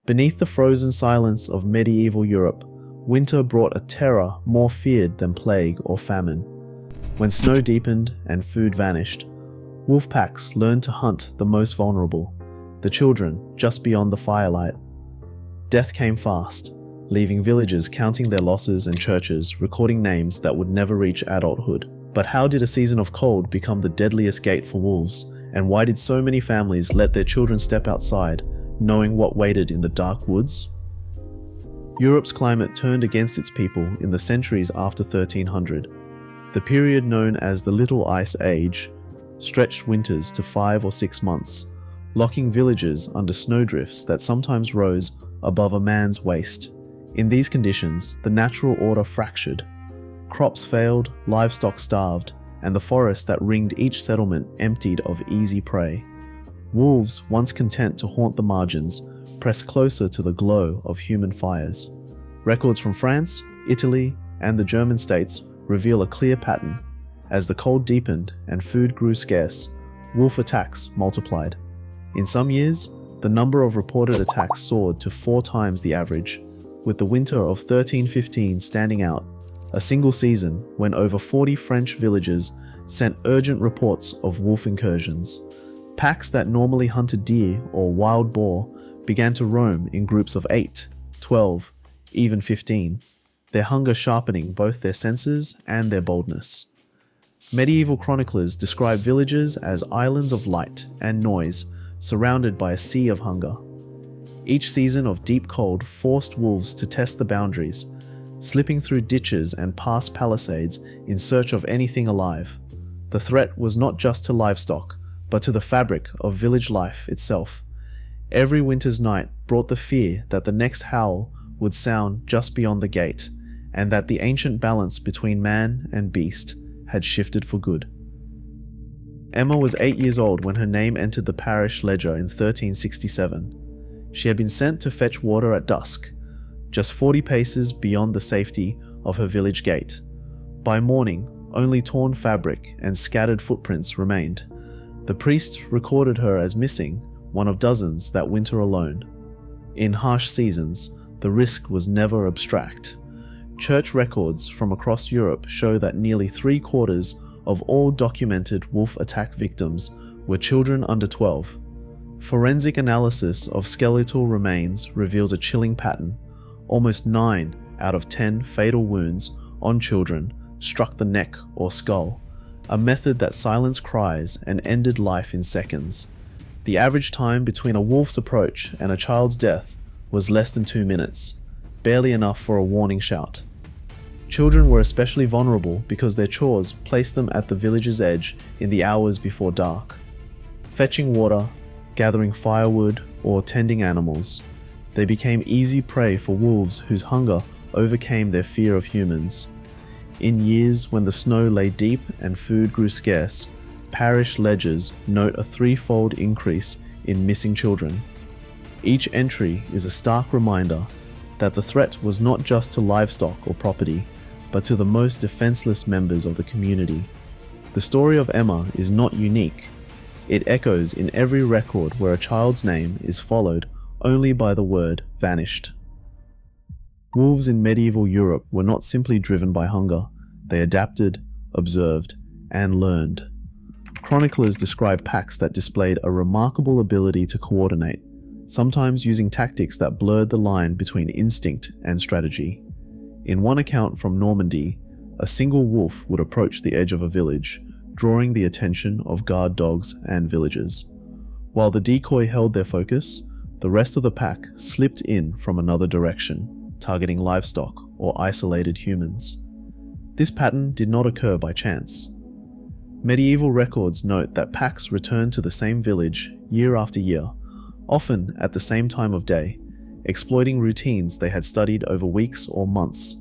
Beneath the frozen silence of medieval Europe, winter brought a terror more feared than plague or famine. When snow deepened and food vanished, wolf packs learned to hunt the most vulnerable, the children just beyond the firelight. Death came fast, leaving villagers counting their losses and churches recording names that would never reach adulthood. But how did a season of cold become the deadliest gate for wolves, and why did so many families let their children step outside, knowing what waited in the dark woods? Europe's climate turned against its people in the centuries after 1300. The period known as the Little Ice Age stretched winters to 5 or 6 months, locking villagers under snowdrifts that sometimes rose above a man's waist. In these conditions, the natural order fractured. Crops failed, livestock starved, and the forest that ringed each settlement emptied of easy prey. Wolves, once content to haunt the margins, pressed closer to the glow of human fires. Records from France, Italy, and the German states reveal a clear pattern. As the cold deepened and food grew scarce, wolf attacks multiplied. In some years, the number of reported attacks soared to 4 times the average, with the winter of 1315 standing out, a single season when over 40 French villages sent urgent reports of wolf incursions. Packs that normally hunted deer or wild boar began to roam in groups of 8, 12, even 15, their hunger sharpening both their senses and their boldness. Medieval chroniclers describe villages as islands of light and noise surrounded by a sea of hunger. Each season of deep cold forced wolves to test the boundaries, slipping through ditches and past palisades in search of anything alive. The threat was not just to livestock, but to the fabric of village life itself. Every winter's night brought the fear that the next howl would sound just beyond the gate, and that the ancient balance between man and beast had shifted for good. Emma was 8 years old when her name entered the parish ledger in 1367. She had been sent to fetch water at dusk, just 40 paces beyond the safety of her village gate. By morning, only torn fabric and scattered footprints remained. The priest recorded her as missing, one of dozens that winter alone. In harsh seasons, the risk was never abstract. Church records from across Europe show that nearly 3/4 of all documented wolf attack victims were children under 12. Forensic analysis of skeletal remains reveals a chilling pattern. Almost 9 out of 10 fatal wounds on children struck the neck or skull, a method that silenced cries and ended life in seconds. The average time between a wolf's approach and a child's death was less than 2 minutes, barely enough for a warning shout. Children were especially vulnerable because their chores placed them at the village's edge in the hours before dark. Fetching water, gathering firewood, or tending animals, they became easy prey for wolves whose hunger overcame their fear of humans. In years when the snow lay deep and food grew scarce, parish ledgers note a 3-fold increase in missing children. Each entry is a stark reminder that the threat was not just to livestock or property, but to the most defenseless members of the community. The story of Emma is not unique. It echoes in every record where a child's name is followed only by the word vanished. Wolves in medieval Europe were not simply driven by hunger. They adapted, observed, and learned. Chroniclers describe packs that displayed a remarkable ability to coordinate, sometimes using tactics that blurred the line between instinct and strategy. In one account from Normandy, a single wolf would approach the edge of a village, drawing the attention of guard dogs and villagers. While the decoy held their focus, the rest of the pack slipped in from another direction, targeting livestock or isolated humans. This pattern did not occur by chance. Medieval records note that packs returned to the same village year after year, often at the same time of day, exploiting routines they had studied over weeks or months.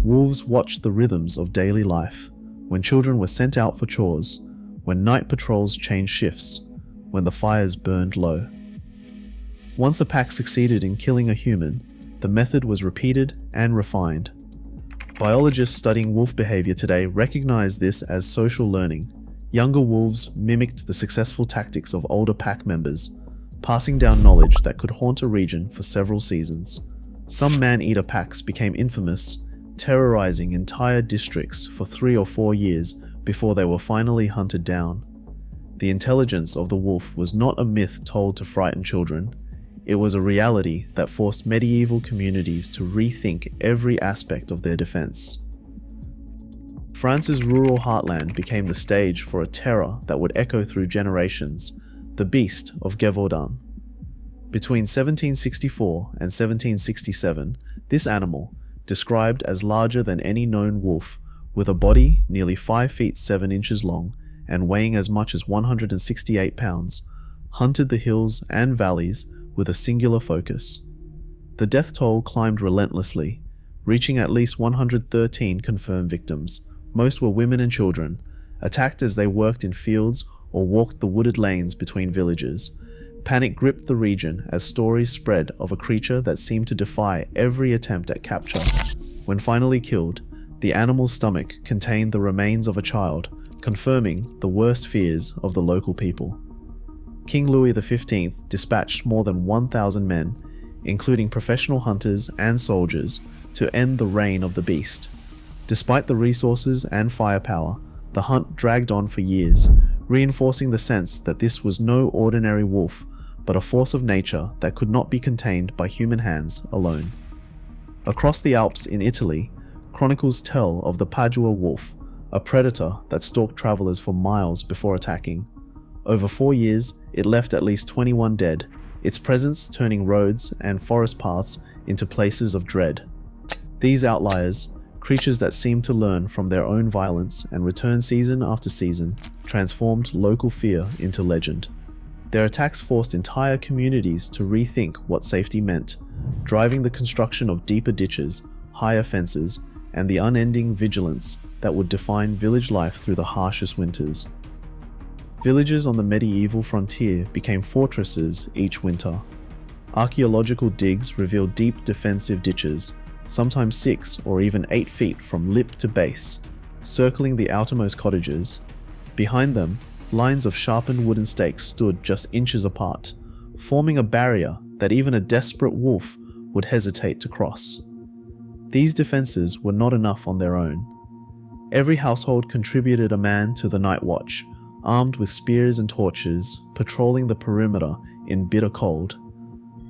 Wolves watched the rhythms of daily life, when children were sent out for chores, when night patrols changed shifts, when the fires burned low. Once a pack succeeded in killing a human, the method was repeated and refined. Biologists studying wolf behavior today recognize this as social learning. Younger wolves mimicked the successful tactics of older pack members, passing down knowledge that could haunt a region for several seasons. Some man-eater packs became infamous, terrorizing entire districts for 3 or 4 years before they were finally hunted down. The intelligence of the wolf was not a myth told to frighten children. It was a reality that forced medieval communities to rethink every aspect of their defense. France's rural heartland became the stage for a terror that would echo through generations, the beast of Gévaudan. Between 1764 and 1767, this animal, described as larger than any known wolf, with a body nearly 5 feet 7 inches long and weighing as much as 168 pounds, hunted the hills and valleys with a singular focus. The death toll climbed relentlessly, reaching at least 113 confirmed victims. Most were women and children, attacked as they worked in fields or walked the wooded lanes between villages. Panic gripped the region as stories spread of a creature that seemed to defy every attempt at capture. When finally killed, the animal's stomach contained the remains of a child, confirming the worst fears of the local people. King Louis XV dispatched more than 1,000 men, including professional hunters and soldiers, to end the reign of the beast. Despite the resources and firepower, the hunt dragged on for years, reinforcing the sense that this was no ordinary wolf, but a force of nature that could not be contained by human hands alone. Across the Alps in Italy, chronicles tell of the Padua wolf, a predator that stalked travelers for miles before attacking. Over 4 years, it left at least 21 dead, its presence turning roads and forest paths into places of dread. These outliers, creatures that seemed to learn from their own violence and return season after season, transformed local fear into legend. Their attacks forced entire communities to rethink what safety meant, driving the construction of deeper ditches, higher fences, and the unending vigilance that would define village life through the harshest winters. Villages on the medieval frontier became fortresses each winter. Archaeological digs revealed deep defensive ditches, sometimes 6 or even 8 feet from lip to base, circling the outermost cottages. Behind them, lines of sharpened wooden stakes stood just inches apart, forming a barrier that even a desperate wolf would hesitate to cross. These defenses were not enough on their own. Every household contributed a man to the night watch, armed with spears and torches, patrolling the perimeter in bitter cold.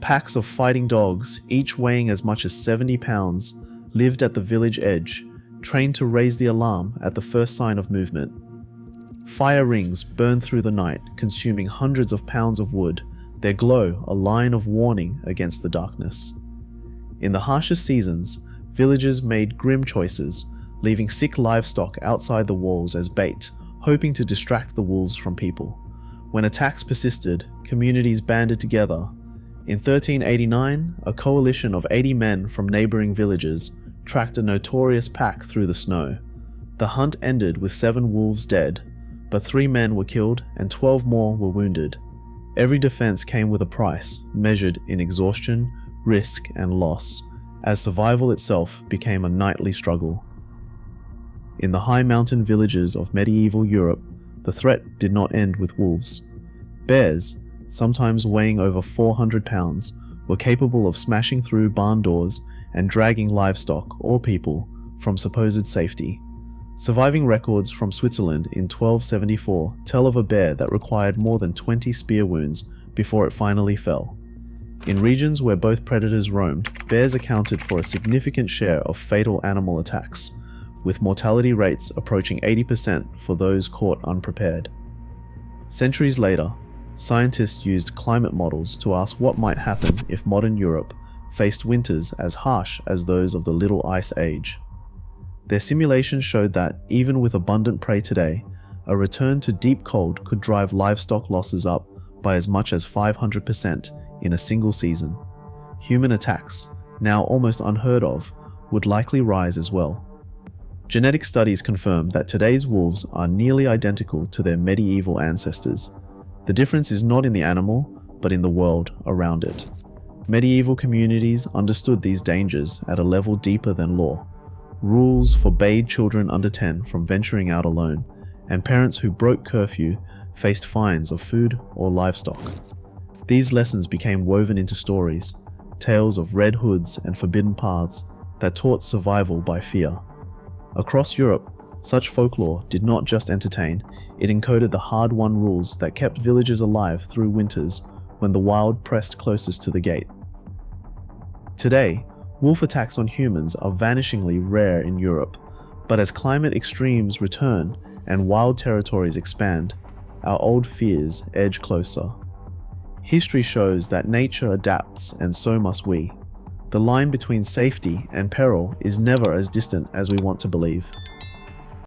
Packs of fighting dogs, each weighing as much as 70 pounds, lived at the village edge, trained to raise the alarm at the first sign of movement. Fire rings burned through the night, consuming hundreds of pounds of wood, their glow a line of warning against the darkness. In the harshest seasons, villagers made grim choices, leaving sick livestock outside the walls as bait, hoping to distract the wolves from people. When attacks persisted, communities banded together. In 1389, a coalition of 80 men from neighboring villages tracked a notorious pack through the snow. The hunt ended with 7 wolves dead, but 3 men were killed and 12 more were wounded. Every defense came with a price, measured in exhaustion, risk, and loss, as survival itself became a nightly struggle. In the high mountain villages of medieval Europe, the threat did not end with wolves. Bears, sometimes weighing over 400 pounds, were capable of smashing through barn doors and dragging livestock or people from supposed safety. Surviving records from Switzerland in 1274 tell of a bear that required more than 20 spear wounds before it finally fell. In regions where both predators roamed, bears accounted for a significant share of fatal animal attacks, with mortality rates approaching 80% for those caught unprepared. Centuries later, scientists used climate models to ask what might happen if modern Europe faced winters as harsh as those of the Little Ice Age. Their simulations showed that, even with abundant prey today, a return to deep cold could drive livestock losses up by as much as 500% in a single season. Human attacks, now almost unheard of, would likely rise as well. Genetic studies confirm that today's wolves are nearly identical to their medieval ancestors. The difference is not in the animal, but in the world around it. Medieval communities understood these dangers at a level deeper than law. Rules forbade children under 10 from venturing out alone, and parents who broke curfew faced fines of food or livestock. These lessons became woven into stories, tales of red hoods and forbidden paths that taught survival by fear. Across Europe, such folklore did not just entertain, it encoded the hard-won rules that kept villages alive through winters when the wild pressed closest to the gate. Today, wolf attacks on humans are vanishingly rare in Europe, but as climate extremes return and wild territories expand, our old fears edge closer. History shows that nature adapts, and so must we. The line between safety and peril is never as distant as we want to believe.